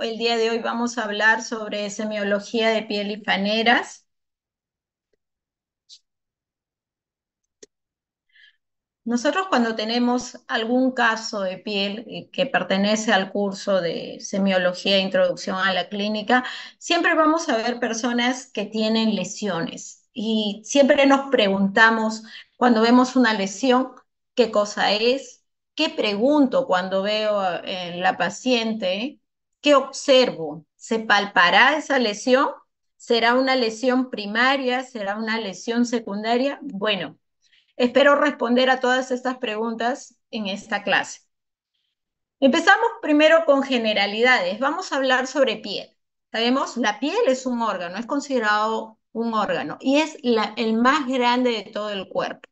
El día de hoy vamos a hablar sobre semiología de piel y faneras. Nosotros cuando tenemos algún caso de piel que pertenece al curso de semiología e introducción a la clínica, siempre vamos a ver personas que tienen lesiones y siempre nos preguntamos cuando vemos una lesión, ¿qué cosa es? ¿Qué pregunto cuando veo en la paciente? ¿Qué observo? ¿Se palpará esa lesión? ¿Será una lesión primaria? ¿Será una lesión secundaria? Bueno. Espero responder a todas estas preguntas en esta clase. Empezamos primero con generalidades. Vamos a hablar sobre piel. Sabemos, la piel es un órgano, es considerado un órgano y es el más grande de todo el cuerpo.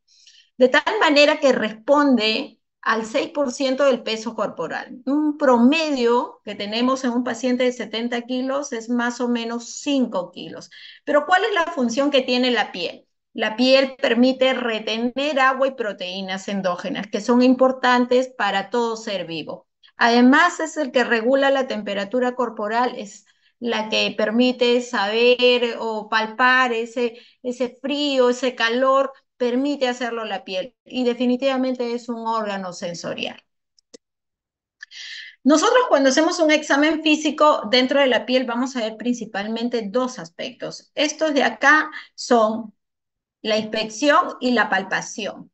De tal manera que responde al 6% del peso corporal. Un promedio que tenemos en un paciente de 70 kilos es más o menos 5 kilos. Pero ¿cuál es la función que tiene la piel? La piel permite retener agua y proteínas endógenas, que son importantes para todo ser vivo. Además, es el que regula la temperatura corporal, es la que permite saber o palpar ese frío, ese calor, permite hacerlo la piel y definitivamente es un órgano sensorial. Nosotros cuando hacemos un examen físico dentro de la piel vamos a ver principalmente dos aspectos. Estos de acá son la inspección y la palpación.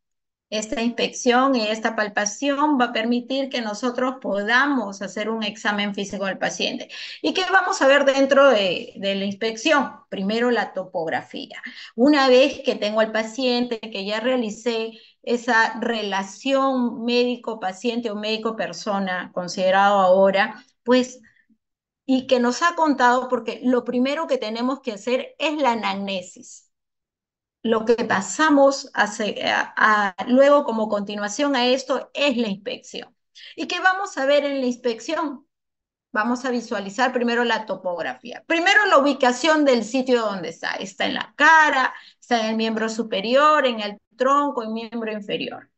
Esta inspección y esta palpación va a permitir que nosotros podamos hacer un examen físico al paciente. ¿Y qué vamos a ver dentro de la inspección? Primero la topografía. Una vez que tengo al paciente, que ya realicé esa relación médico-paciente o médico-persona considerado ahora, pues y que nos ha contado, porque lo primero que tenemos que hacer es la anamnesis, lo que pasamos luego como continuación a esto es la inspección. ¿Y qué vamos a ver en la inspección? Vamos a visualizar primero la topografía. Primero la ubicación del sitio donde está. Está en la cara, está en el miembro superior, en el tronco, en el miembro inferior.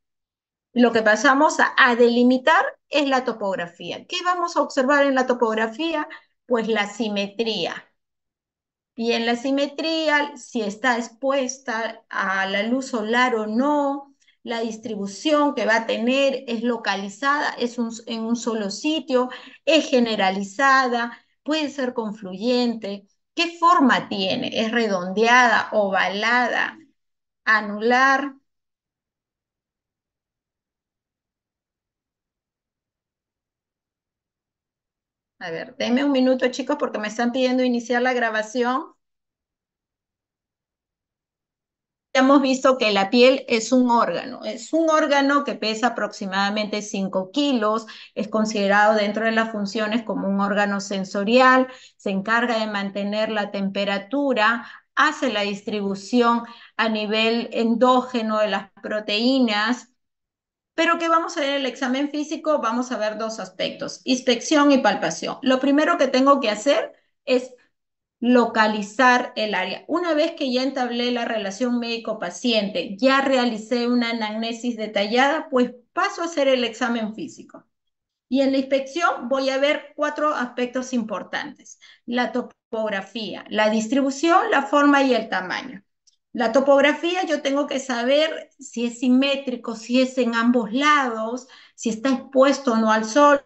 Lo que pasamos a delimitar es la topografía. ¿Qué vamos a observar en la topografía? Pues la simetría. Y en la simetría, si está expuesta a la luz solar o no, la distribución que va a tener es localizada, en un solo sitio, es generalizada, puede ser confluyente. ¿Qué forma tiene? ¿Es redondeada, ovalada, anular? A ver, denme un minuto, chicos, porque me están pidiendo iniciar la grabación. Hemos visto que la piel es un órgano que pesa aproximadamente 5 kilos, es considerado dentro de las funciones como un órgano sensorial, se encarga de mantener la temperatura, hace la distribución a nivel endógeno de las proteínas, pero que vamos a ver en el examen físico, vamos a ver dos aspectos, inspección y palpación. Lo primero que tengo que hacer es localizar el área. Una vez que ya entablé la relación médico-paciente, ya realicé una anamnesis detallada, pues paso a hacer el examen físico. Y en la inspección voy a ver cuatro aspectos importantes: la topografía, la distribución, la forma y el tamaño. La topografía yo tengo que saber si es simétrico, si es en ambos lados, si está expuesto o no al sol.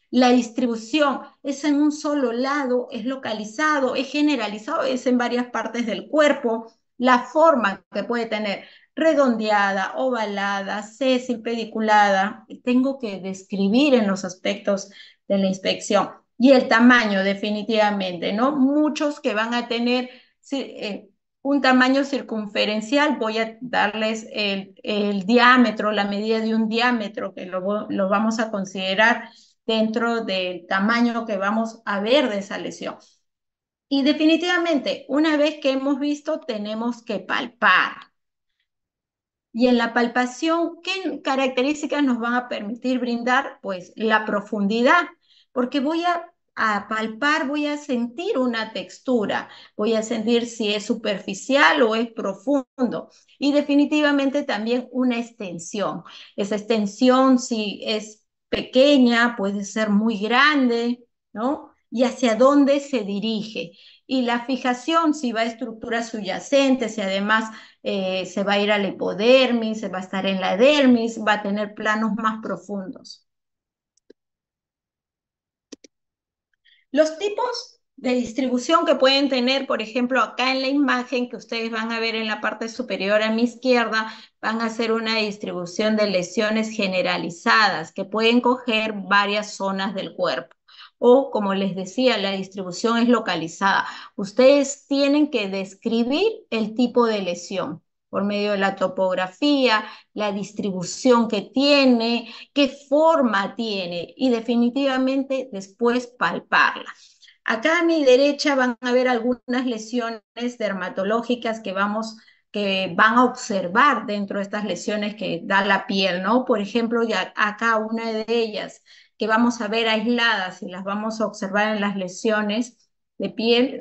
La distribución es en un solo lado, es localizado, es generalizado, es en varias partes del cuerpo. La forma que puede tener, redondeada, ovalada, sésil, pediculada, tengo que describir en los aspectos de la inspección. Y el tamaño, definitivamente, ¿no? Muchos que van a tener un tamaño circunferencial, voy a darles el diámetro, la medida de un diámetro, que lo vamos a considerar dentro del tamaño que vamos a ver de esa lesión. Y definitivamente, una vez que hemos visto, tenemos que palpar. Y en la palpación, ¿qué características nos van a permitir brindar? Pues la profundidad, porque a palpar, voy a sentir una textura, voy a sentir si es superficial o es profundo. Y definitivamente también una extensión. Esa extensión, si es pequeña, puede ser muy grande, ¿no? y hacia dónde se dirige. Y la fijación, si va a estructuras subyacentes, si además se va a ir a la hipodermis, se va a estar en la dermis, va a tener planos más profundos. Los tipos de distribución que pueden tener, por ejemplo, acá en la imagen que ustedes van a ver en la parte superior a mi izquierda, van a ser una distribución de lesiones generalizadas que pueden coger varias zonas del cuerpo. O, como les decía, la distribución es localizada. Ustedes tienen que describir el tipo de lesión por medio de la topografía, la distribución que tiene, qué forma tiene y definitivamente después palparla. Acá a mi derecha van a ver algunas lesiones dermatológicas que van a observar dentro de estas lesiones que da la piel, ¿no? Por ejemplo, ya acá una de ellas que vamos a ver aisladas y las vamos a observar en las lesiones de piel,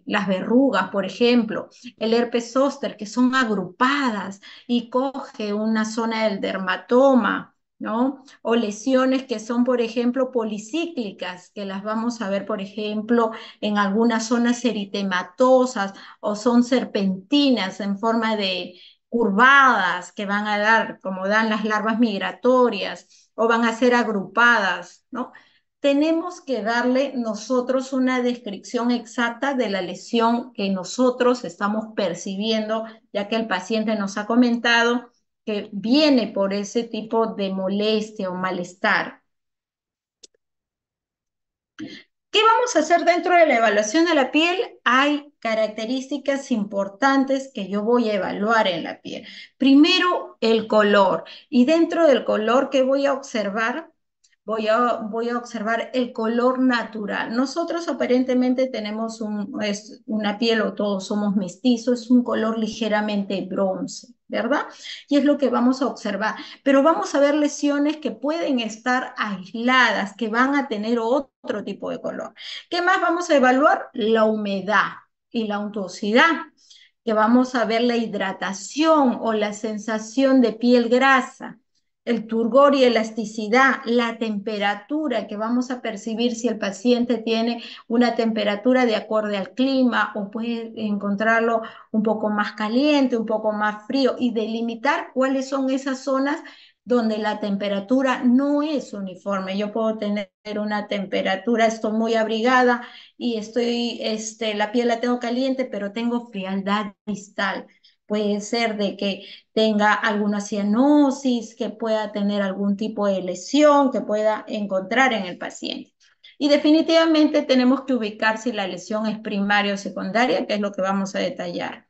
las verrugas, por ejemplo, el herpes zóster, que son agrupadas y coge una zona del dermatoma, ¿no? O lesiones que son, por ejemplo, policíclicas, que las vamos a ver, por ejemplo, en algunas zonas eritematosas o son serpentinas en forma de curvadas que van a dar, como dan las larvas migratorias, o van a ser agrupadas, ¿no? Tenemos que darle nosotros una descripción exacta de la lesión que nosotros estamos percibiendo, ya que el paciente nos ha comentado que viene por ese tipo de molestia o malestar. ¿Qué vamos a hacer dentro de la evaluación de la piel? Hay características importantes que yo voy a evaluar en la piel. Primero, el color. Y dentro del color, ¿qué voy a observar? Voy a observar el color natural. Nosotros aparentemente tenemos una piel o todos somos mestizos, es un color ligeramente bronce, ¿verdad? Y es lo que vamos a observar. Pero vamos a ver lesiones que pueden estar aisladas, que van a tener otro tipo de color. ¿Qué más vamos a evaluar? La humedad y la untuosidad, que vamos a ver la hidratación o la sensación de piel grasa, el turgor y elasticidad, la temperatura que vamos a percibir si el paciente tiene una temperatura de acorde al clima o puede encontrarlo un poco más caliente, un poco más frío y delimitar cuáles son esas zonas donde la temperatura no es uniforme. Yo puedo tener una temperatura, estoy muy abrigada y la piel la tengo caliente, pero tengo frialdad distal. Puede ser de que tenga alguna cianosis, que pueda tener algún tipo de lesión que pueda encontrar en el paciente. Y definitivamente tenemos que ubicar si la lesión es primaria o secundaria, que es lo que vamos a detallar.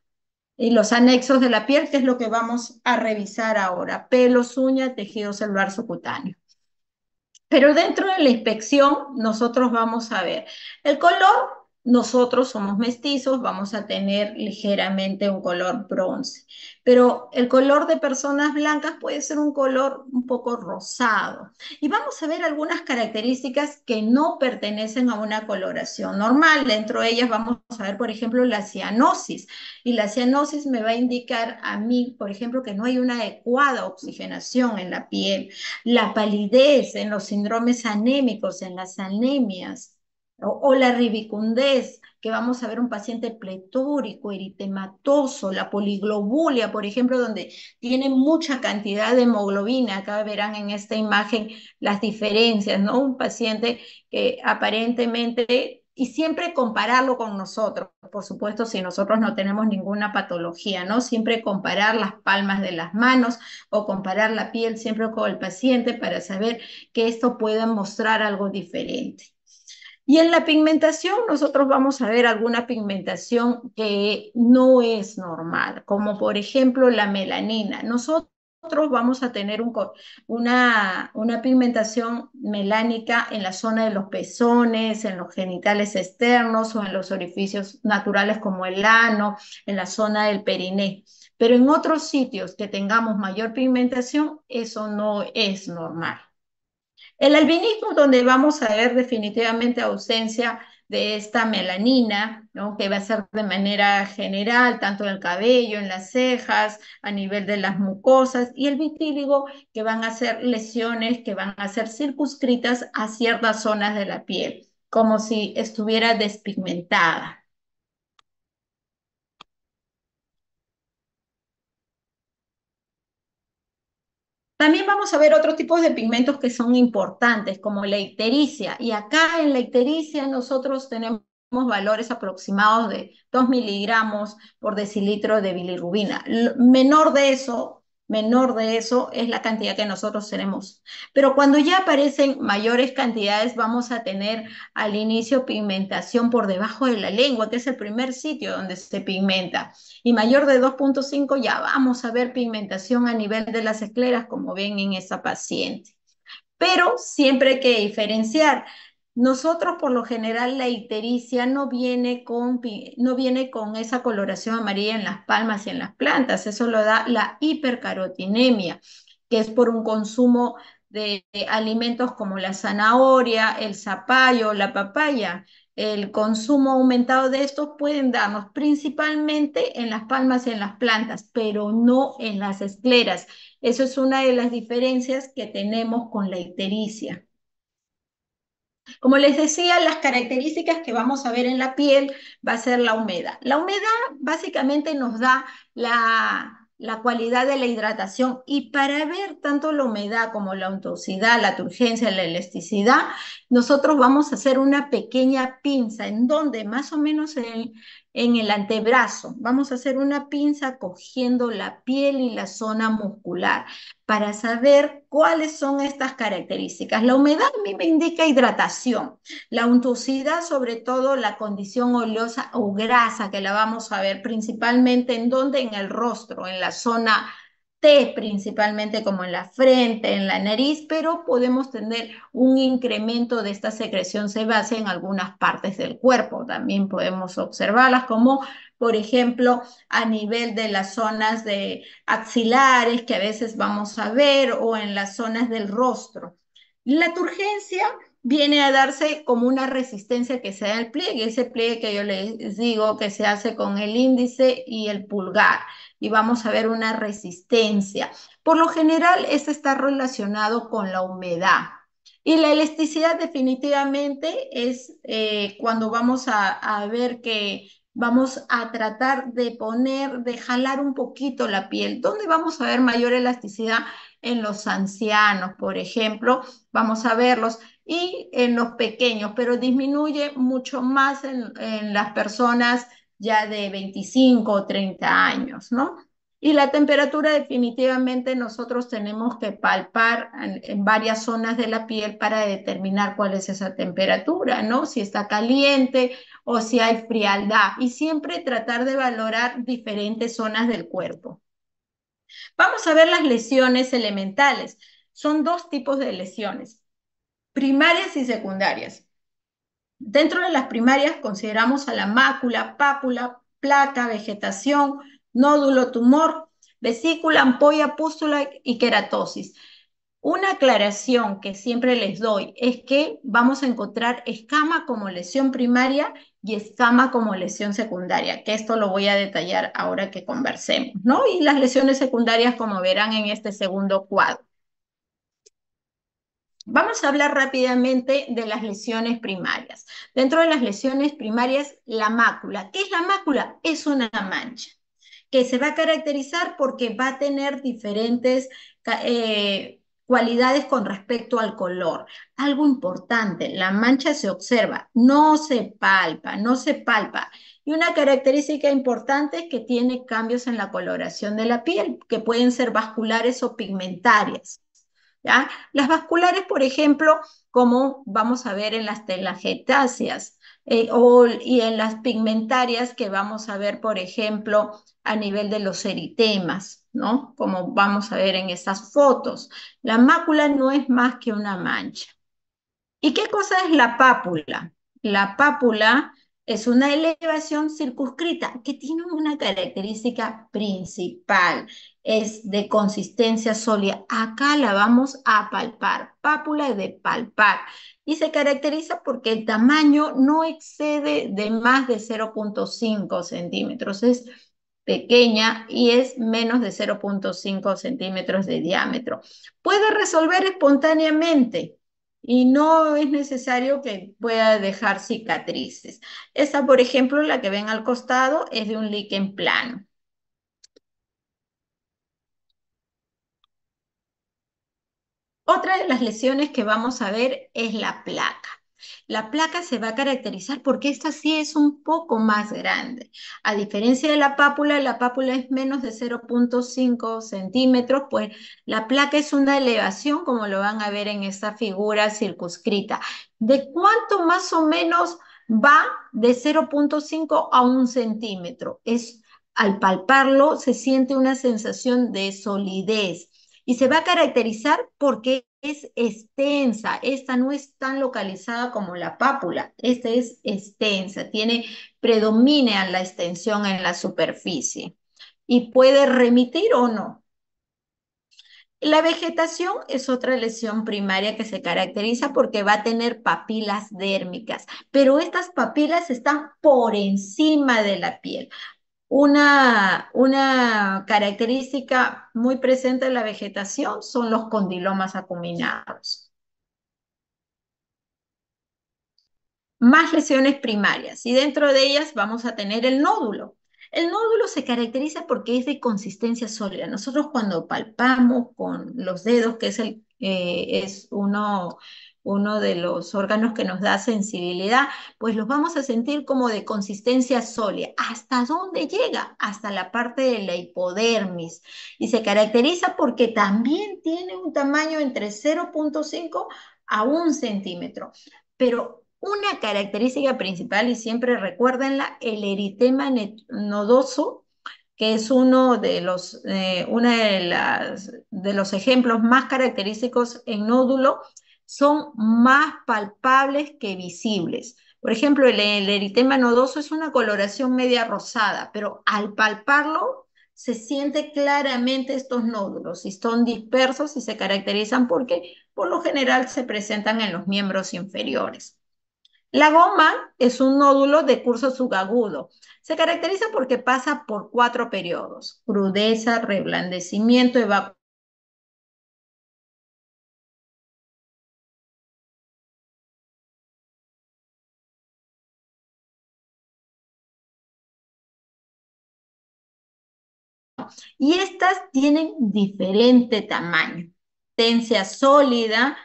Y los anexos de la piel, que es lo que vamos a revisar ahora: pelos, uñas, tejido celular subcutáneo. Pero dentro de la inspección, nosotros vamos a ver el color. Nosotros somos mestizos, vamos a tener ligeramente un color bronce, pero el color de personas blancas puede ser un color un poco rosado. Y vamos a ver algunas características que no pertenecen a una coloración normal. Dentro de ellas vamos a ver, por ejemplo, la cianosis. Y la cianosis me va a indicar a mí, por ejemplo, que no hay una adecuada oxigenación en la piel, la palidez en los síndromes anémicos, en las anemias, o la ribicundez, que vamos a ver un paciente pletórico, eritematoso, la poliglobulia, por ejemplo, donde tiene mucha cantidad de hemoglobina. Acá verán en esta imagen las diferencias, ¿no? Un paciente que aparentemente, y siempre compararlo con nosotros, por supuesto, si nosotros no tenemos ninguna patología, ¿no? Siempre comparar las palmas de las manos o comparar la piel siempre con el paciente para saber que esto puede mostrar algo diferente. Y en la pigmentación, nosotros vamos a ver alguna pigmentación que no es normal, como por ejemplo la melanina. Nosotros vamos a tener una pigmentación melánica en la zona de los pezones, en los genitales externos o en los orificios naturales como el ano, en la zona del periné. Pero en otros sitios que tengamos mayor pigmentación, eso no es normal. El albinismo, donde vamos a ver definitivamente ausencia de esta melanina, ¿no? Que va a ser de manera general, tanto en el cabello, en las cejas, a nivel de las mucosas, y el vitíligo, que van a ser lesiones que van a ser circunscritas a ciertas zonas de la piel. como si estuviera despigmentada. También vamos a ver otros tipos de pigmentos que son importantes, como la ictericia. Y acá en la ictericia nosotros tenemos valores aproximados de 2 miligramos por decilitro de bilirrubina. Menor de eso es la cantidad que nosotros tenemos. Pero cuando ya aparecen mayores cantidades, vamos a tener al inicio pigmentación por debajo de la lengua, que es el primer sitio donde se pigmenta, y mayor de 2,5 ya vamos a ver pigmentación a nivel de las escleras, como ven en esa paciente. Pero siempre hay que diferenciar. Nosotros, por lo general, la ictericia no viene con esa coloración amarilla en las palmas y en las plantas. Eso lo da la hipercarotinemia, que es por un consumo de alimentos como la zanahoria, el zapallo, la papaya. El consumo aumentado de estos pueden darnos principalmente en las palmas y en las plantas, pero no en las escleras. Eso es una de las diferencias que tenemos con la ictericia. Como les decía, las características que vamos a ver en la piel va a ser la humedad. La humedad básicamente nos da la cualidad de la hidratación, y para ver tanto la humedad como la untuosidad, la turgencia, la elasticidad, nosotros vamos a hacer una pequeña pinza en donde más o menos en el antebrazo. Vamos a hacer una pinza cogiendo la piel y la zona muscular para saber cuáles son estas características. La humedad a mí me indica hidratación, la untuosidad, sobre todo la condición oleosa o grasa, que la vamos a ver principalmente en donde, en el rostro, en la zona T, principalmente como en la frente, en la nariz, pero podemos tener un incremento de esta secreción sebácea en algunas partes del cuerpo. También podemos observarlas como, por ejemplo, a nivel de las zonas de axilares que a veces vamos a ver, o en las zonas del rostro. La turgencia viene a darse como una resistencia que se da al pliegue, ese pliegue que yo les digo que se hace con el índice y el pulgar, y vamos a ver una resistencia. Por lo general, este está relacionado con la humedad. Y la elasticidad definitivamente es cuando vamos a ver que vamos a tratar de poner, de jalar un poquito la piel. ¿Dónde vamos a ver mayor elasticidad? En los ancianos, por ejemplo, vamos a verlos, y en los pequeños, pero disminuye mucho más en las personas ya de 25 o 30 años, ¿no? Y la temperatura, definitivamente nosotros tenemos que palpar en varias zonas de la piel para determinar cuál es esa temperatura, ¿no? Si está caliente o si hay frialdad, y siempre tratar de valorar diferentes zonas del cuerpo. Vamos a ver las lesiones elementales. Son dos tipos de lesiones: primarias y secundarias. Dentro de las primarias consideramos a la mácula, pápula, placa, vegetación, nódulo, tumor, vesícula, ampolla, pústula y queratosis. Una aclaración que siempre les doy es que vamos a encontrar escama como lesión primaria y escama como lesión secundaria, que esto lo voy a detallar ahora que conversemos, ¿no? Y las lesiones secundarias, como verán en este segundo cuadro. Vamos a hablar rápidamente de las lesiones primarias. Dentro de las lesiones primarias, la mácula. ¿Qué es la mácula? Es una mancha que se va a caracterizar porque va a tener diferentes cualidades con respecto al color. Algo importante, la mancha se observa, no se palpa, no se palpa. Y una característica importante es que tiene cambios en la coloración de la piel, que pueden ser vasculares o pigmentarias. ¿Ya? Las vasculares, por ejemplo, como vamos a ver en las telangiectasias, y en las pigmentarias que vamos a ver, por ejemplo, a nivel de los eritemas, ¿no? Como vamos a ver en esas fotos. La mácula no es más que una mancha. ¿Y qué cosa es la pápula? La pápula es una elevación circunscrita que tiene una característica principal: es de consistencia sólida. Acá la vamos a palpar, pápula de palpar, y se caracteriza porque el tamaño no excede de más de 0,5 centímetros. Es pequeña y es menos de 0,5 centímetros de diámetro. Puede resolver espontáneamente. y no es necesario que pueda dejar cicatrices. Esta, por ejemplo, la que ven al costado, es de un líquen plano. Otra de las lesiones que vamos a ver es la placa. La placa se va a caracterizar porque esta sí es un poco más grande. A diferencia de la pápula es menos de 0,5 centímetros, pues la placa es una elevación, como lo van a ver en esta figura circunscrita. ¿De cuánto más o menos va de 0,5 a 1 centímetro? Al palparlo se siente una sensación de solidez y se va a caracterizar porque es extensa. Esta no es tan localizada como la pápula. Esta es extensa, predomina la extensión en la superficie y puede remitir o no. La vegetación es otra lesión primaria que se caracteriza porque va a tener papilas dérmicas, pero estas papilas están por encima de la piel. Una característica muy presente en la vegetación son los condilomas acuminados. Más lesiones primarias y dentro de ellas vamos a tener el nódulo. El nódulo se caracteriza porque es de consistencia sólida. Nosotros cuando palpamos con los dedos, que es uno de los órganos que nos da sensibilidad, pues los vamos a sentir como de consistencia sólida. ¿Hasta dónde llega? Hasta la parte de la hipodermis. Y se caracteriza porque también tiene un tamaño entre 0,5 a 1 centímetro. Pero una característica principal, y siempre recuérdenla, el eritema nodoso, que es de los ejemplos más característicos en nódulo, son más palpables que visibles. Por ejemplo, el eritema nodoso es una coloración media rosada, pero al palparlo se siente claramente estos nódulos y son dispersos y se caracterizan porque por lo general se presentan en los miembros inferiores. La goma es un nódulo de curso subagudo. Se caracteriza porque pasa por 4 periodos: crudeza, reblandecimiento, evacuación. Y estas tienen diferente tamaño, potencia sólida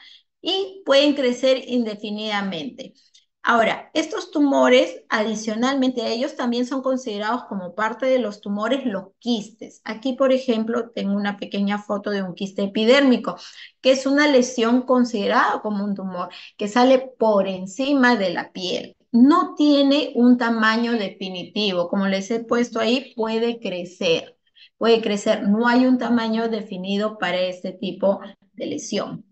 y pueden crecer indefinidamente. Ahora, estos tumores, adicionalmente a ellos, también son considerados como parte de los tumores los quistes. Aquí, por ejemplo, tengo una pequeña foto de un quiste epidérmico, que es una lesión considerada como un tumor, que sale por encima de la piel. No tiene un tamaño definitivo, como les he puesto ahí, puede crecer. No hay un tamaño definido para este tipo de lesión.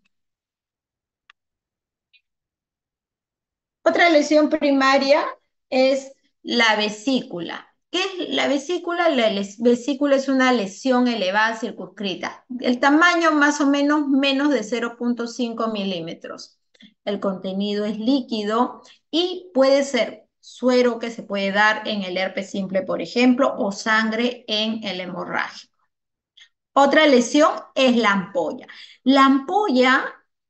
Otra lesión primaria es la vesícula. ¿Qué es la vesícula? Vesícula es una lesión elevada circunscrita. El tamaño más o menos de 0,5 milímetros. El contenido es líquido y puede ser suero que se puede dar en el herpes simple, por ejemplo, o sangre en el hemorrágico. Otra lesión es la ampolla. La ampolla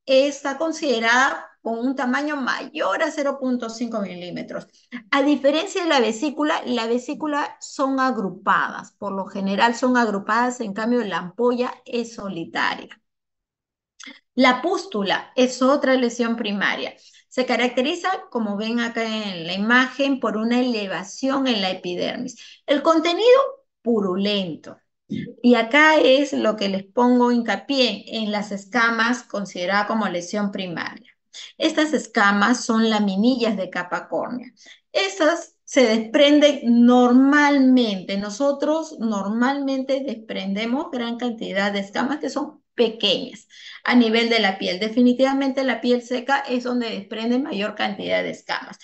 está considerada con un tamaño mayor a 0,5 milímetros. A diferencia de la vesícula son agrupadas, por lo general son agrupadas, en cambio la ampolla es solitaria. La pústula es otra lesión primaria. Se caracteriza, como ven acá en la imagen, por una elevación en la epidermis. El contenido purulento. Y acá es lo que les pongo hincapié en las escamas consideradas como lesión primaria. Estas escamas son laminillas de capa córnea. Esas se desprenden normalmente. Nosotros normalmente desprendemos gran cantidad de escamas que son pequeñas a nivel de la piel. Definitivamente la piel seca es donde desprende mayor cantidad de escamas.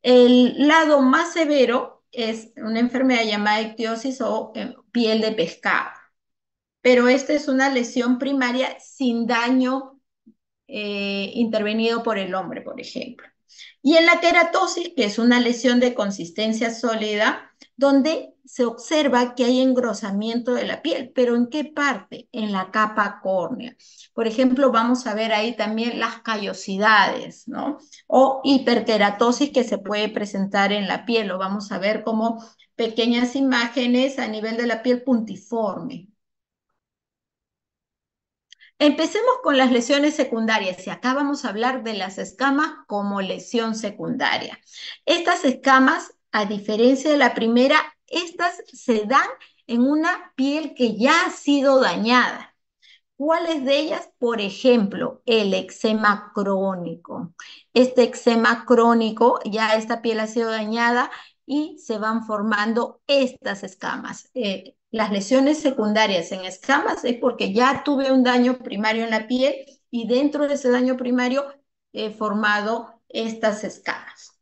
El lado más severo es una enfermedad llamada ictiosis o piel de pescado, pero esta es una lesión primaria sin daño intervenido por el hombre, por ejemplo. Y en la queratosis, que es una lesión de consistencia sólida, donde se observa que hay engrosamiento de la piel, pero ¿en qué parte? En la capa córnea. Por ejemplo, vamos a ver ahí también las callosidades, ¿no? O hiperkeratosis que se puede presentar en la piel, lo vamos a ver como pequeñas imágenes a nivel de la piel puntiforme. Empecemos con las lesiones secundarias y acá vamos a hablar de las escamas como lesión secundaria. Estas escamas, a diferencia de la primera, estas se dan en una piel que ya ha sido dañada. ¿Cuáles de ellas? Por ejemplo, el eczema crónico. Este eczema crónico, ya esta piel ha sido dañada y se van formando estas escamas. Las lesiones secundarias en escamas es porque ya tuve un daño primario en la piel y dentro de ese daño primario he formado estas escamas.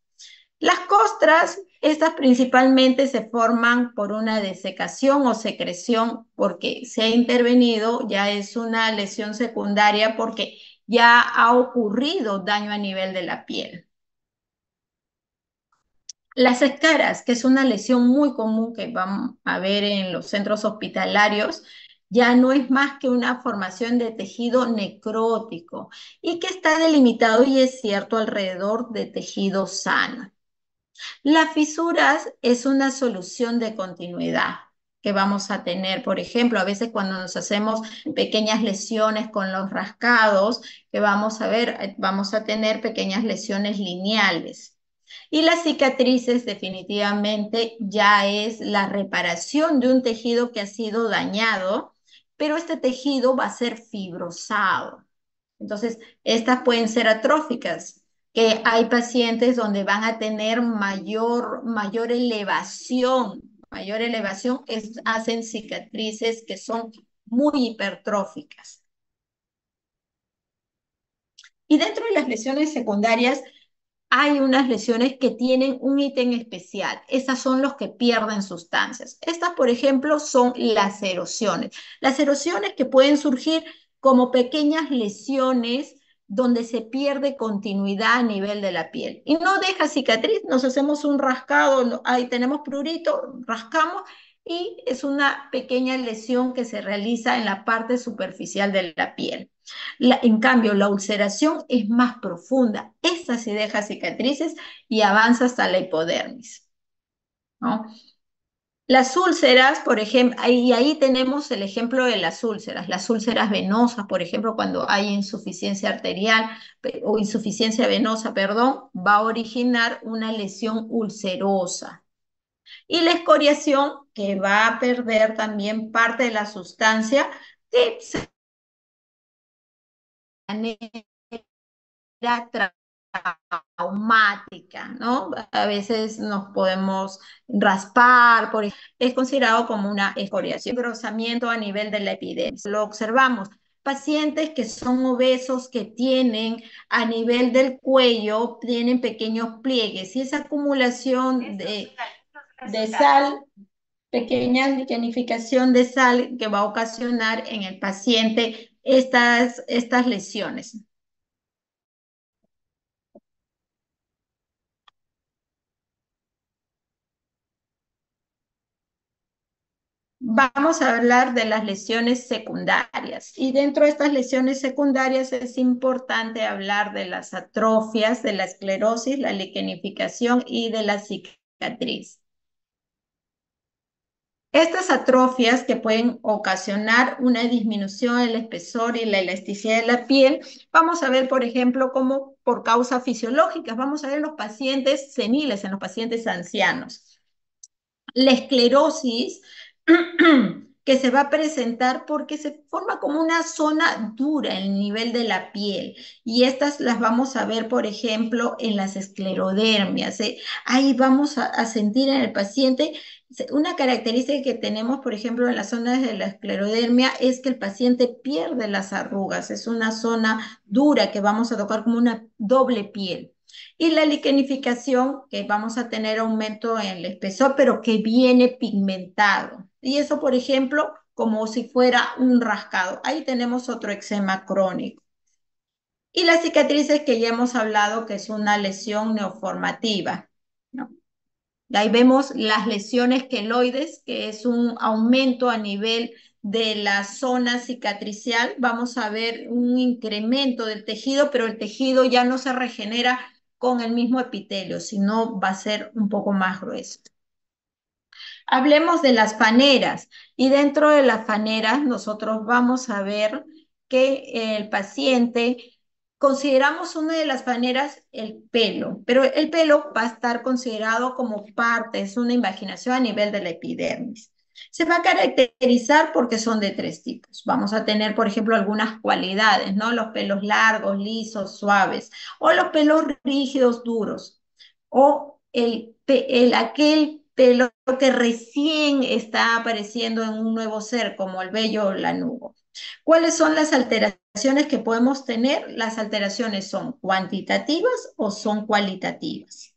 Las costras, estas principalmente se forman por una desecación o secreción porque se ha intervenido, ya es una lesión secundaria porque ya ha ocurrido daño a nivel de la piel. Las escaras, que es una lesión muy común que vamos a ver en los centros hospitalarios, ya no es más que una formación de tejido necrótico y que está delimitado y es cierto alrededor de tejido sano. Las fisuras es una solución de continuidad que vamos a tener, por ejemplo, a veces cuando nos hacemos pequeñas lesiones con los rascados, que vamos a ver, vamos a tener pequeñas lesiones lineales. Y las cicatrices definitivamente ya es la reparación de un tejido que ha sido dañado, pero este tejido va a ser fibrosado. Entonces, estas pueden ser atróficas, que hay pacientes donde van a tener mayor elevación, hacen cicatrices que son muy hipertróficas. Y dentro de las lesiones secundarias, hay unas lesiones que tienen un ítem especial. Estas son los que pierden sustancias. Estas, por ejemplo, son las erosiones. Las erosiones que pueden surgir como pequeñas lesiones donde se pierde continuidad a nivel de la piel. Y no deja cicatriz, nos hacemos un rascado, ahí tenemos prurito, rascamos y es una pequeña lesión que se realiza en la parte superficial de la piel. En cambio, la ulceración es más profunda. Esta sí deja cicatrices y avanza hasta la hipodermis, ¿no? Las úlceras, por ejemplo, y ahí tenemos el ejemplo de las úlceras venosas, por ejemplo, cuando hay insuficiencia arterial o insuficiencia venosa, perdón, va a originar una lesión ulcerosa. Y la escoriación, que va a perder también parte de la sustancia que se traumática, ¿no? A veces nos podemos raspar, es considerado como una escoriación, engrosamiento a nivel de la epidermis. Lo observamos. Pacientes que son obesos, que tienen a nivel del cuello, tienen pequeños pliegues y esa acumulación de sal, pequeña liquenificación de sal que va a ocasionar en el paciente estas lesiones. Vamos a hablar de las lesiones secundarias y dentro de estas lesiones secundarias es importante hablar de las atrofias, de la esclerosis, la liquenificación y de la cicatriz. Estas atrofias que pueden ocasionar una disminución del espesor y la elasticidad de la piel, vamos a ver, por ejemplo, como por causas fisiológicas, vamos a ver en los pacientes seniles, en los pacientes ancianos. La esclerosis que se va a presentar porque se forma como una zona dura en el nivel de la piel y estas las vamos a ver, por ejemplo, en las esclerodermias. Ahí vamos a sentir en el paciente una característica que tenemos, por ejemplo, en las zonas de la esclerodermia es que el paciente pierde las arrugas, es una zona dura que vamos a tocar como una doble piel. Y la liquenificación, que vamos a tener aumento en el espesor, pero que viene pigmentado. Y eso, por ejemplo, como si fuera un rascado. Ahí tenemos otro eczema crónico. Y las cicatrices que ya hemos hablado, que es una lesión neoformativa, ¿no? Ahí vemos las lesiones queloides, que es un aumento a nivel de la zona cicatricial. Vamos a ver un incremento del tejido, pero el tejido ya no se regenera con el mismo epitelio, sino va a ser un poco más grueso. Hablemos de las faneras y dentro de las faneras nosotros vamos a ver que el paciente, consideramos una de las faneras el pelo, pero el pelo va a estar considerado como parte, es una invaginación a nivel de la epidermis. Se va a caracterizar porque son de tres tipos. Vamos a tener, por ejemplo, algunas cualidades, ¿no? Los pelos largos, lisos, suaves, o los pelos rígidos, duros, o aquel pelo que recién está apareciendo en un nuevo ser, como el vello lanugo. ¿Cuáles son las alteraciones que podemos tener? Las alteraciones son cuantitativas o son cualitativas.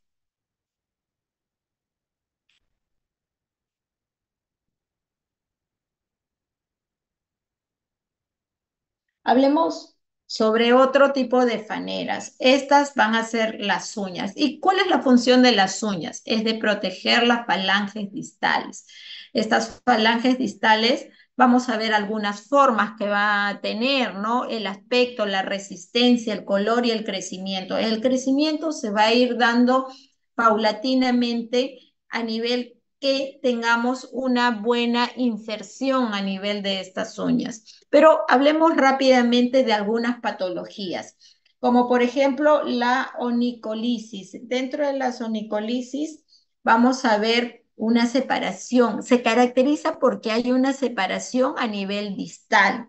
Hablemos sobre otro tipo de faneras. Estas van a ser las uñas. ¿Y cuál es la función de las uñas? Es de proteger las falanges distales. Estas falanges distales, vamos a ver algunas formas que va a tener, ¿no? El aspecto, la resistencia, el color y el crecimiento. El crecimiento se va a ir dando paulatinamente a nivel que tengamos una buena inserción a nivel de estas uñas. Pero hablemos rápidamente de algunas patologías, como por ejemplo la onicolisis. Dentro de las onicolisis vamos a ver una separación. Se caracteriza porque hay una separación a nivel distal.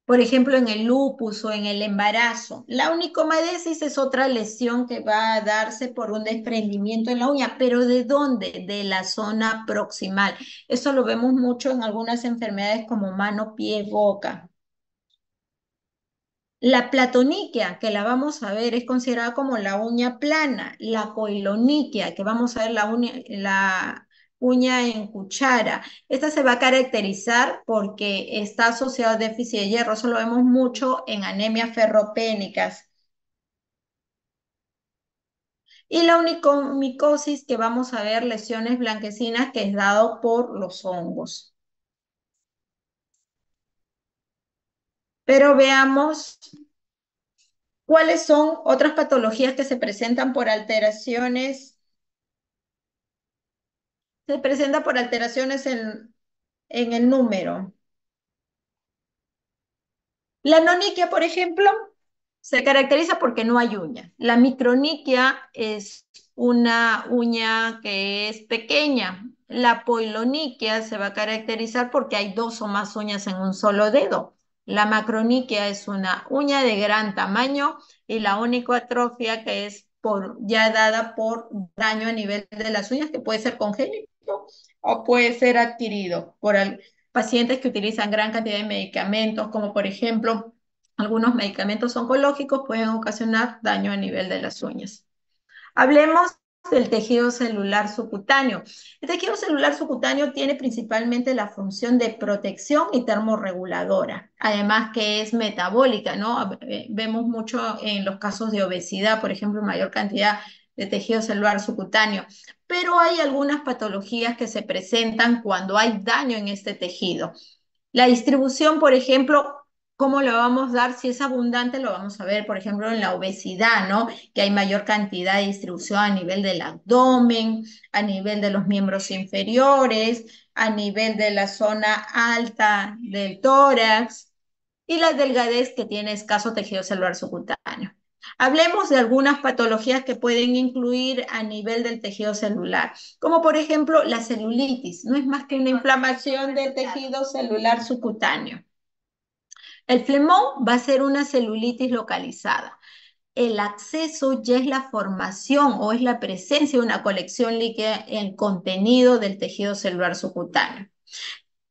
Por ejemplo, en el lupus o en el embarazo. La onicomadesis es otra lesión que va a darse por un desprendimiento en la uña, pero ¿de dónde? De la zona proximal. Eso lo vemos mucho en algunas enfermedades como mano, pie, boca. La platoniquia, que la vamos a ver, es considerada como la uña plana. La coiloniquia, que vamos a ver la uña en cuchara. Esta se va a caracterizar porque está asociada a déficit de hierro. Eso lo vemos mucho en anemias ferropénicas. Y la onicomicosis, que vamos a ver lesiones blanquecinas, que es dado por los hongos. Pero veamos cuáles son otras patologías que se presentan por alteraciones. Se presenta por alteraciones en el número. La noniquia, por ejemplo, se caracteriza porque no hay uña. La microniquia es una uña que es pequeña. La poiloniquia se va a caracterizar porque hay dos o más uñas en un solo dedo. La macroniquia es una uña de gran tamaño y la onicoatrofia que es ya dada por daño a nivel de las uñas que puede ser congénito o puede ser adquirido por pacientes que utilizan gran cantidad de medicamentos, como por ejemplo algunos medicamentos oncológicos pueden ocasionar daño a nivel de las uñas. Hablemos del tejido celular subcutáneo. El tejido celular subcutáneo tiene principalmente la función de protección y termorreguladora, además que es metabólica, ¿no? Vemos mucho en los casos de obesidad, por ejemplo, mayor cantidad de tejido celular subcutáneo, pero hay algunas patologías que se presentan cuando hay daño en este tejido. La distribución, por ejemplo, ¿cómo lo vamos a dar? Si es abundante, lo vamos a ver, por ejemplo, en la obesidad, ¿no? Que hay mayor cantidad de distribución a nivel del abdomen, a nivel de los miembros inferiores, a nivel de la zona alta del tórax y la delgadez que tiene escaso tejido celular subcutáneo. Hablemos de algunas patologías que pueden incluir a nivel del tejido celular, como por ejemplo la celulitis, no es más que una inflamación del tejido celular subcutáneo. El flemón va a ser una celulitis localizada. El acceso ya es la formación o es la presencia de una colección líquida en contenido del tejido celular subcutáneo.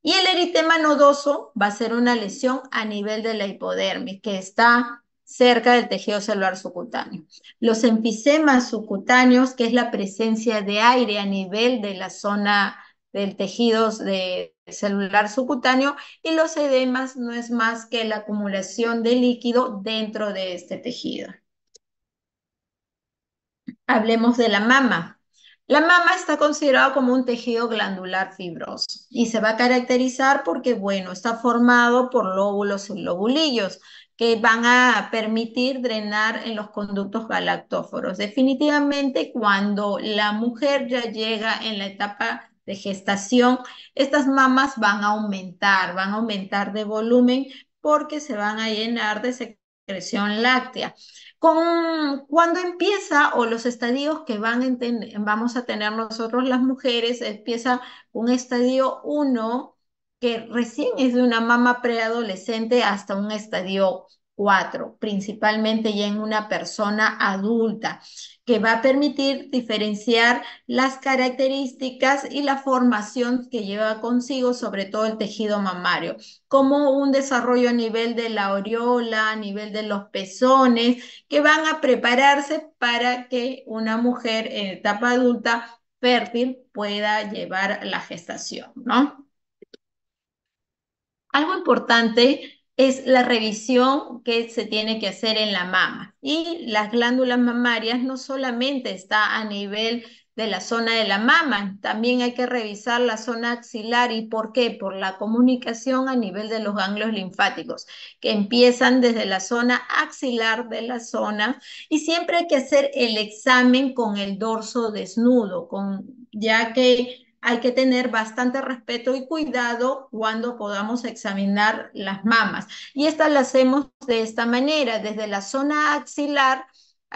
Y el eritema nodoso va a ser una lesión a nivel de la hipodermis, que está cerca del tejido celular subcutáneo. Los enfisemas subcutáneos, que es la presencia de aire a nivel de la zona del tejido celular subcutáneo, y los edemas no es más que la acumulación de líquido dentro de este tejido. Hablemos de la mama. La mama está considerada como un tejido glandular fibroso y se va a caracterizar porque, bueno, está formado por lóbulos y lobulillos que van a permitir drenar en los conductos galactóforos. Definitivamente, cuando la mujer ya llega en la etapa de gestación, estas mamas van a aumentar de volumen porque se van a llenar de secreción láctea. Cuando empieza o los estadios que vamos a tener nosotros las mujeres, empieza un estadio uno que recién es de una mama preadolescente hasta un estadio 4, principalmente ya en una persona adulta, que va a permitir diferenciar las características y la formación que lleva consigo, sobre todo el tejido mamario, como un desarrollo a nivel de la areola, a nivel de los pezones que van a prepararse para que una mujer en etapa adulta fértil pueda llevar la gestación, ¿no? Algo importante es la revisión que se tiene que hacer en la mama. Y las glándulas mamarias no solamente está a nivel de la zona de la mama, también hay que revisar la zona axilar. ¿Y por qué? Por la comunicación a nivel de los ganglios linfáticos, que empiezan desde la zona axilar de la zona. Y siempre hay que hacer el examen con el dorso desnudo, ya que hay que tener bastante respeto y cuidado cuando podamos examinar las mamas. Y estas las hacemos de esta manera, desde la zona axilar.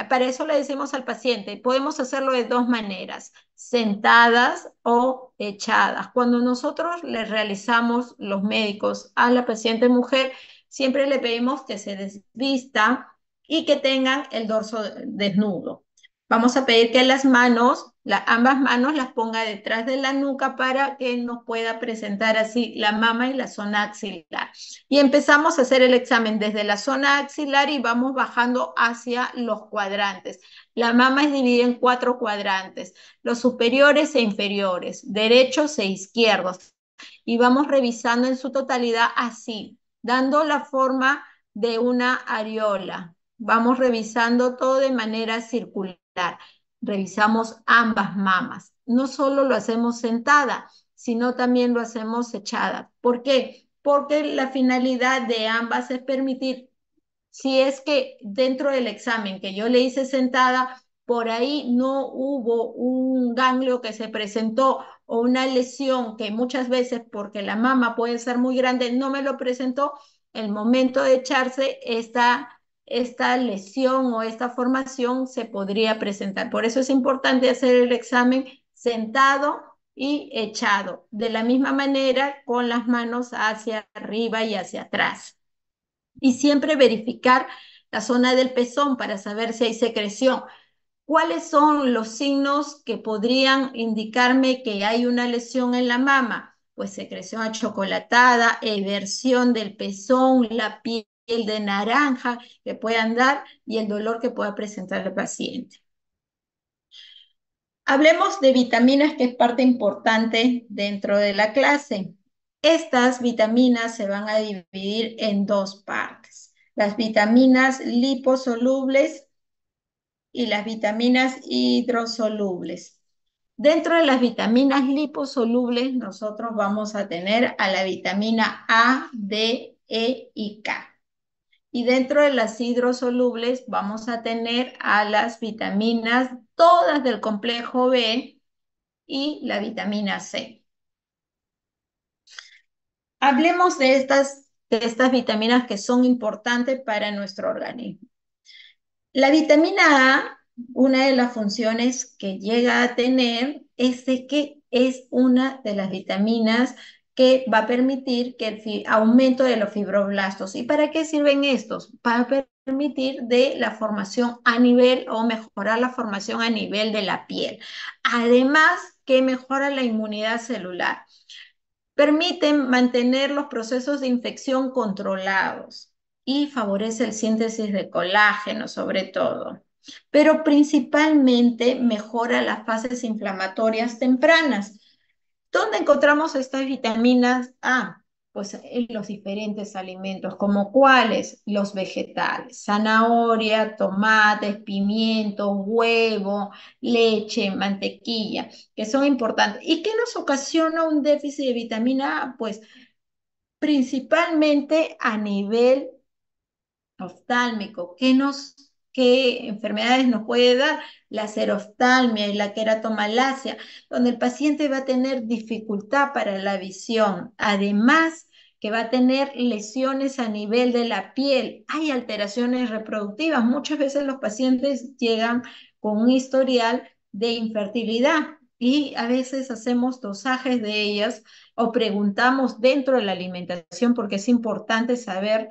Para eso le decimos al paciente, podemos hacerlo de dos maneras, sentadas o echadas. Cuando nosotros le realizamos los médicos a la paciente mujer, siempre le pedimos que se desvista y que tengan el dorso desnudo. Vamos a pedir que ambas manos las ponga detrás de la nuca para que nos pueda presentar así la mama y la zona axilar. Y empezamos a hacer el examen desde la zona axilar y vamos bajando hacia los cuadrantes. La mama es dividida en 4 cuadrantes, los superiores e inferiores, derechos e izquierdos. Y vamos revisando en su totalidad así, dando la forma de una areola. Vamos revisando todo de manera circular. Revisamos ambas mamas. No solo lo hacemos sentada, sino también lo hacemos echada. ¿Por qué? Porque la finalidad de ambas es permitir, si es que dentro del examen que yo le hice sentada, por ahí no hubo un ganglio que se presentó o una lesión que muchas veces, porque la mama puede ser muy grande, no me lo presentó, el momento de echarse esta lesión o esta formación se podría presentar. Por eso es importante hacer el examen sentado y echado, de la misma manera con las manos hacia arriba y hacia atrás. Y siempre verificar la zona del pezón para saber si hay secreción. ¿Cuáles son los signos que podrían indicarme que hay una lesión en la mama? Pues secreción achocolatada, eversión del pezón, la piel de naranja que puedan dar y el dolor que pueda presentar el paciente. Hablemos de vitaminas, que es parte importante dentro de la clase. Estas vitaminas se van a dividir en dos partes. Las vitaminas liposolubles y las vitaminas hidrosolubles. Dentro de las vitaminas liposolubles, nosotros vamos a tener a la vitamina A, D, E y K. Y dentro de las hidrosolubles vamos a tener a las vitaminas todas del complejo B y la vitamina C. Hablemos de estas vitaminas que son importantes para nuestro organismo. La vitamina A, una de las funciones que llega a tener es de que es una de las vitaminas que va a permitir que el aumento de los fibroblastos. ¿Y para qué sirven estos? Para permitir de la formación a nivel o mejorar la formación a nivel de la piel. Además que mejora la inmunidad celular. Permiten mantener los procesos de infección controlados y favorece el síntesis de colágeno sobre todo, pero principalmente mejora las fases inflamatorias tempranas. ¿Dónde encontramos estas vitaminas A? Pues en los diferentes alimentos, como cuáles, los vegetales, zanahoria, tomates, pimientos, huevo, leche, mantequilla, que son importantes. ¿Y qué nos ocasiona un déficit de vitamina A? Pues principalmente a nivel oftálmico. ¿Qué enfermedades nos puede dar? La seroftalmia y la queratomalacia, donde el paciente va a tener dificultad para la visión. Además, que va a tener lesiones a nivel de la piel. Hay alteraciones reproductivas. Muchas veces los pacientes llegan con un historial de infertilidad y a veces hacemos dosajes de ellas o preguntamos dentro de la alimentación porque es importante saber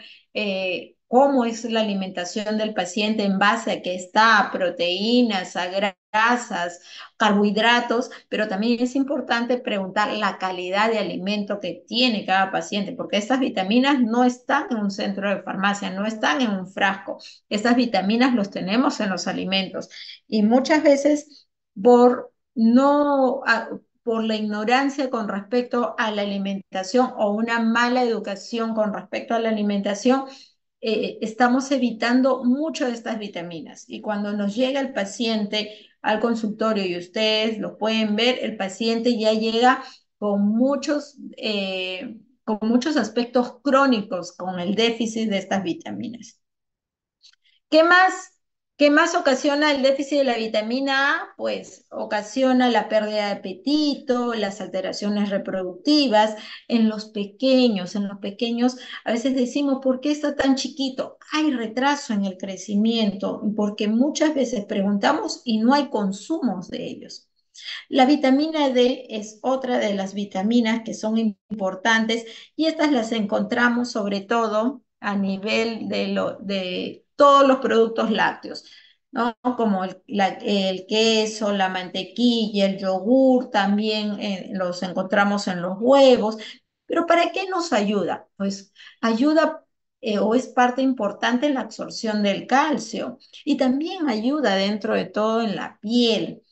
cómo es la alimentación del paciente en base a que está a proteínas, a grasas, carbohidratos, pero también es importante preguntar la calidad de alimento que tiene cada paciente, porque estas vitaminas no están en un centro de farmacia, no están en un frasco. Estas vitaminas los tenemos en los alimentos y muchas veces por no... por la ignorancia con respecto a la alimentación o una mala educación con respecto a la alimentación, estamos evitando mucho de estas vitaminas. Y cuando nos llega el paciente al consultorio y ustedes lo pueden ver, el paciente ya llega con muchos aspectos crónicos con el déficit de estas vitaminas. ¿Qué más? ¿Qué más ocasiona el déficit de la vitamina A? Pues ocasiona la pérdida de apetito, las alteraciones reproductivas en los pequeños a veces decimos, ¿por qué está tan chiquito? Hay retraso en el crecimiento, porque muchas veces preguntamos y no hay consumos de ellos. La vitamina D es otra de las vitaminas que son importantes y estas las encontramos sobre todo a nivel de todos los productos lácteos, ¿no? Como el queso, la mantequilla, el yogur, también los encontramos en los huevos. ¿Pero para qué nos ayuda? Pues ayuda o es parte importante en la absorción del calcio y también ayuda dentro de todo en la piel.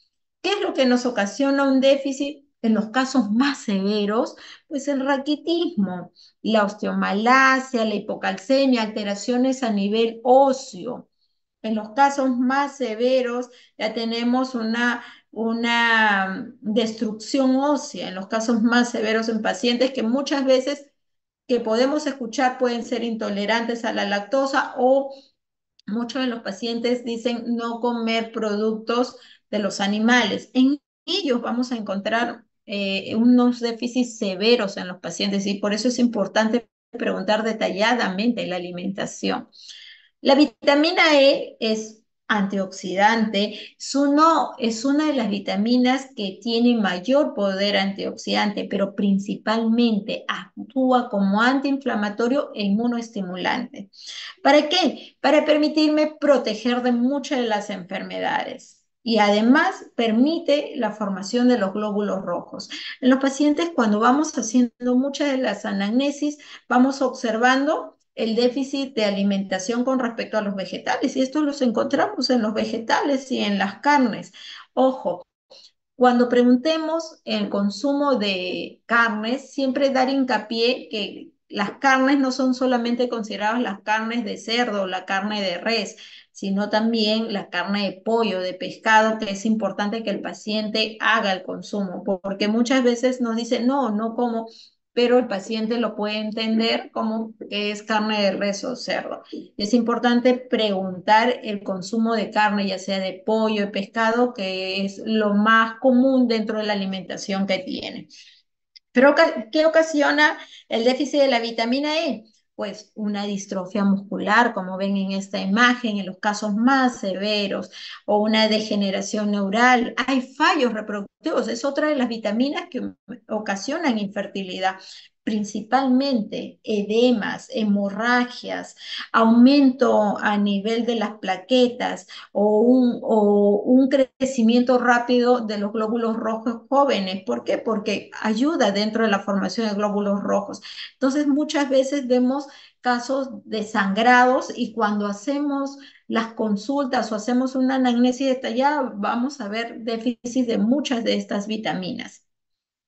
¿Qué es lo que nos ocasiona un déficit? En los casos más severos, pues el raquitismo, la osteomalacia, la hipocalcemia, alteraciones a nivel óseo. En los casos más severos ya tenemos una destrucción ósea, en los casos más severos en pacientes que muchas veces que podemos escuchar pueden ser intolerantes a la lactosa o muchos de los pacientes dicen no comer productos de los animales. En ellos vamos a encontrar unos déficits severos en los pacientes y por eso es importante preguntar detalladamente la alimentación. La vitamina E es antioxidante, es una de las vitaminas que tiene mayor poder antioxidante, pero principalmente actúa como antiinflamatorio e inmunoestimulante. ¿Para qué? Para permitirme proteger de muchas de las enfermedades. Y además permite la formación de los glóbulos rojos. En los pacientes, cuando vamos haciendo muchas de las anamnesis, vamos observando el déficit de alimentación con respecto a los vegetales. Y esto los encontramos en los vegetales y en las carnes. Ojo, cuando preguntemos el consumo de carnes, siempre dar hincapié que las carnes no son solamente consideradas las carnes de cerdo o la carne de res, sino también la carne de pollo, de pescado, que es importante que el paciente haga el consumo, porque muchas veces nos dicen, no, no como, pero el paciente lo puede entender como que es carne de res o cerdo. Es importante preguntar el consumo de carne, ya sea de pollo, de pescado, que es lo más común dentro de la alimentación que tiene. Pero ¿qué ocasiona el déficit de la vitamina E? Pues una distrofia muscular, como ven en esta imagen, en los casos más severos, o una degeneración neural. Hay fallos reproductivos, es otra de las vitaminas que ocasionan infertilidad, principalmente edemas, hemorragias, aumento a nivel de las plaquetas o un crecimiento rápido de los glóbulos rojos jóvenes. ¿Por qué? Porque ayuda dentro de la formación de glóbulos rojos. Entonces, muchas veces vemos casos de sangrados y cuando hacemos las consultas o hacemos una anamnesis detallada, vamos a ver déficit de muchas de estas vitaminas.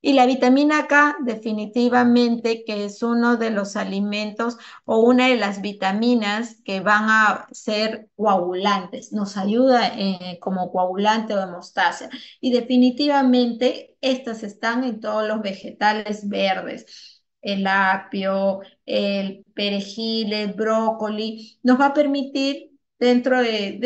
Y la vitamina K definitivamente que es uno de los alimentos o una de las vitaminas que van a ser coagulantes, nos ayuda como coagulante o hemostasia. Y definitivamente estas están en todos los vegetales verdes. El apio, el perejil, el brócoli, nos va a permitir dentro de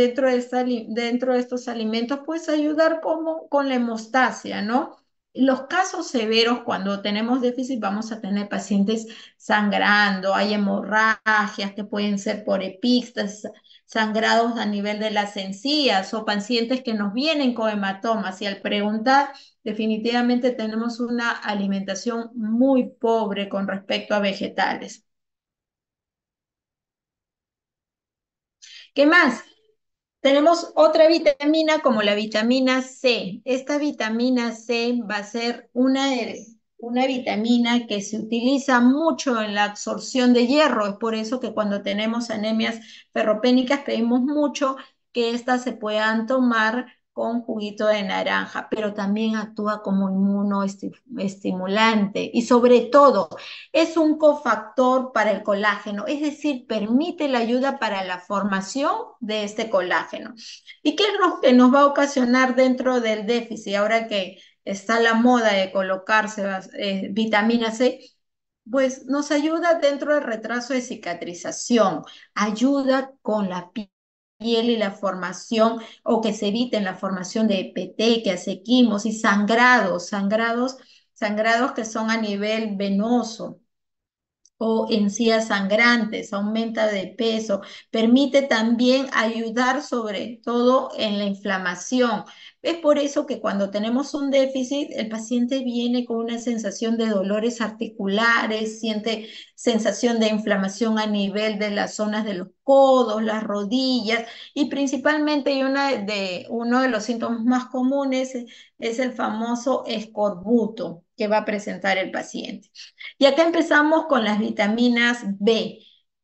estos alimentos, pues ayudar como con la hemostasia, ¿no? Los casos severos, cuando tenemos déficit, vamos a tener pacientes sangrando, hay hemorragias que pueden ser por epistas, sangrados a nivel de las encías o pacientes que nos vienen con hematomas. Y al preguntar, definitivamente tenemos una alimentación muy pobre con respecto a vegetales. ¿Qué más? Tenemos otra vitamina como la vitamina C. Esta vitamina C va a ser una vitamina que se utiliza mucho en la absorción de hierro. Es por eso que cuando tenemos anemias ferropénicas pedimos mucho que éstas se puedan tomar con juguito de naranja, pero también actúa como inmunoestimulante y sobre todo es un cofactor para el colágeno, es decir, permite la ayuda para la formación de este colágeno. ¿Y qué es lo que nos va a ocasionar dentro del déficit? Ahora que está la moda de colocarse vitamina C, pues nos ayuda dentro del retraso de cicatrización, ayuda con la piel y la formación o que se eviten la formación de petequias, quimos y sangrados que son a nivel venoso o encías sangrantes, aumenta de peso, permite también ayudar sobre todo en la inflamación. Es por eso que cuando tenemos un déficit, el paciente viene con una sensación de dolores articulares, siente sensación de inflamación a nivel de las zonas de los codos, las rodillas y principalmente uno de los síntomas más comunes es el famoso escorbuto que va a presentar el paciente. Y acá empezamos con las vitaminas B,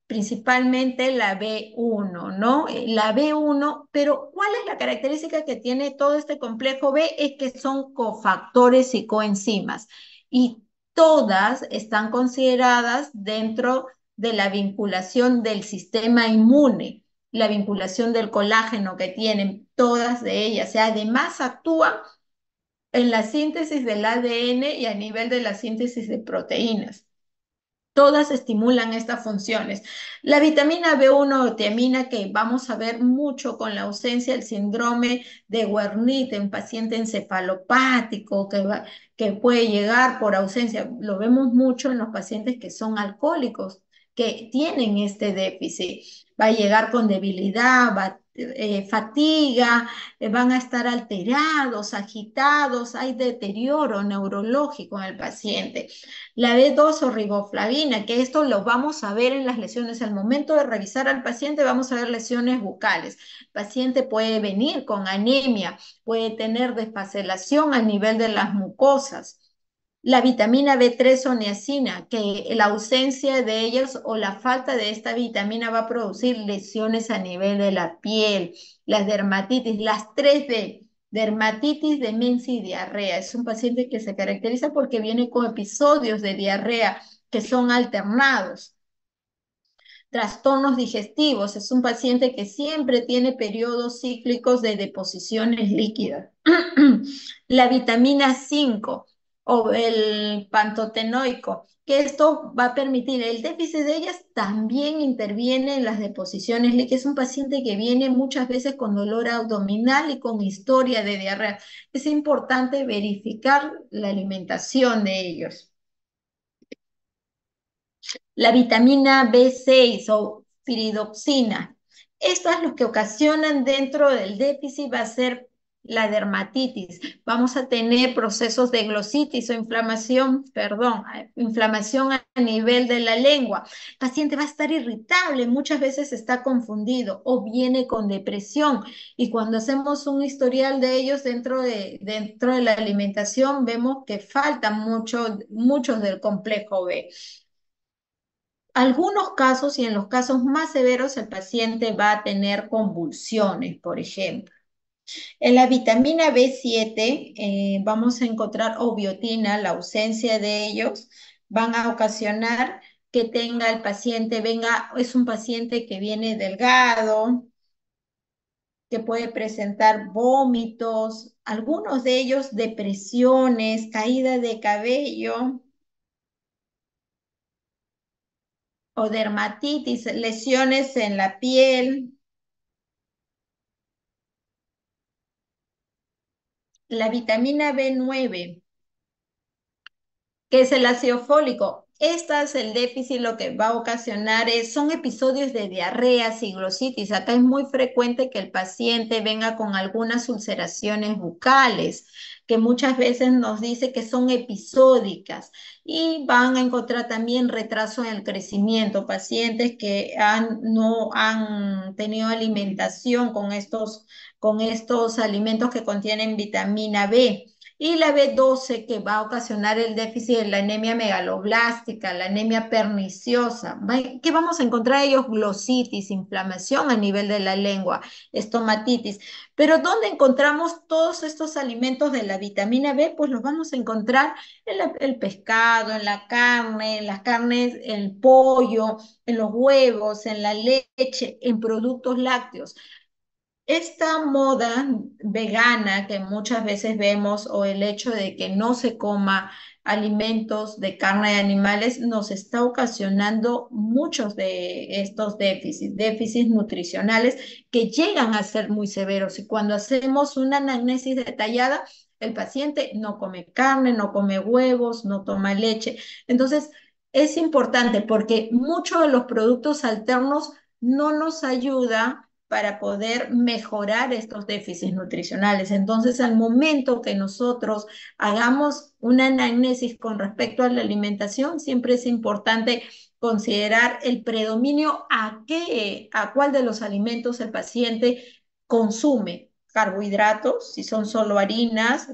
principalmente la B1, ¿no? La B1, pero ¿cuál es la característica que tiene todo este complejo B? Es que son cofactores y coenzimas y todas están consideradas dentro de la vinculación del sistema inmune, la vinculación del colágeno que tienen todas de ellas. Y además actúan en la síntesis del ADN y a nivel de la síntesis de proteínas. Todas estimulan estas funciones. La vitamina B1 tiamina, que vamos a ver mucho con la ausencia del síndrome de Wernicke en paciente encefalopático que puede llegar por ausencia. Lo vemos mucho en los pacientes que son alcohólicos, que tienen este déficit. Va a llegar con debilidad, fatiga, van a estar alterados, agitados, hay deterioro neurológico en el paciente. La B2 o riboflavina, que esto lo vamos a ver en las lesiones. Al momento de revisar al paciente vamos a ver lesiones bucales. El paciente puede venir con anemia, puede tener desfacelación a nivel de las mucosas. La vitamina B3 o niacina, que la ausencia de ellos o la falta de esta vitamina va a producir lesiones a nivel de la piel, las dermatitis, las 3D, dermatitis, demencia y diarrea. Es un paciente que se caracteriza porque viene con episodios de diarrea que son alternados. Trastornos digestivos, es un paciente que siempre tiene periodos cíclicos de deposiciones líquidas. La vitamina 5 o el pantotenoico, que esto va a permitir el déficit de ellas, también interviene en las deposiciones líquidas. Es un paciente que viene muchas veces con dolor abdominal y con historia de diarrea. Es importante verificar la alimentación de ellos. La vitamina B6 o piridoxina. Estas lo que ocasionan dentro del déficit va a ser la dermatitis. Vamos a tener procesos de glositis o inflamación, perdón, inflamación a nivel de la lengua. El paciente va a estar irritable, muchas veces está confundido o viene con depresión. Y cuando hacemos un historial de ellos dentro de la alimentación, vemos que faltan muchos del complejo B. Algunos casos y en los casos más severos el paciente va a tener convulsiones, por ejemplo. En la vitamina B7 vamos a encontrar o biotina, la ausencia de ellos van a ocasionar que tenga el paciente, venga, es un paciente que viene delgado, que puede presentar vómitos, algunos de ellos depresiones, caída de cabello o dermatitis, lesiones en la piel. La vitamina B9, que es el ácido fólico. Esta es el déficit, lo que va a ocasionar son episodios de diarreas y glositis. Acá es muy frecuente que el paciente venga con algunas ulceraciones bucales, que muchas veces nos dice que son episódicas y van a encontrar también retraso en el crecimiento, pacientes que no han tenido alimentación con estos alimentos que contienen vitamina B. Y la B12 que va a ocasionar el déficit de la anemia megaloblástica, la anemia perniciosa. ¿Qué vamos a encontrar ellos? Glositis, inflamación a nivel de la lengua, estomatitis. Pero ¿dónde encontramos todos estos alimentos de la vitamina B? Pues los vamos a encontrar en el pescado, en la carne, en las carnes, el pollo, en los huevos, en la leche, en productos lácteos. Esta moda vegana que muchas veces vemos o el hecho de que no se coma alimentos de carne de animales nos está ocasionando muchos de estos déficits nutricionales que llegan a ser muy severos. Y cuando hacemos una anamnesis detallada, el paciente no come carne, no come huevos, no toma leche. Entonces, es importante porque muchos de los productos alternos no nos ayudan para poder mejorar estos déficits nutricionales. Entonces, al momento que nosotros hagamos una anamnesis con respecto a la alimentación, siempre es importante considerar el predominio a cuál de los alimentos el paciente consume. Carbohidratos, si son solo harinas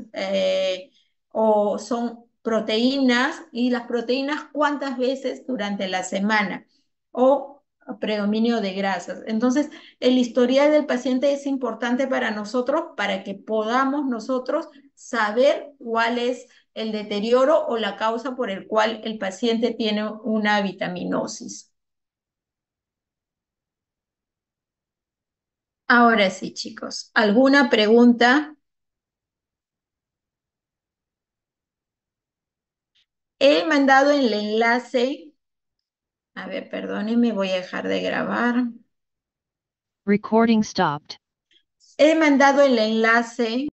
o son proteínas, y las proteínas cuántas veces durante la semana o predominio de grasas. Entonces, el historial del paciente es importante para nosotros para que podamos nosotros saber cuál es el deterioro o la causa por el cual el paciente tiene una vitaminosis. Ahora sí, chicos, ¿alguna pregunta? He mandado el enlace. A ver, perdónenme, voy a dejar de grabar. Recording stopped. He mandado el enlace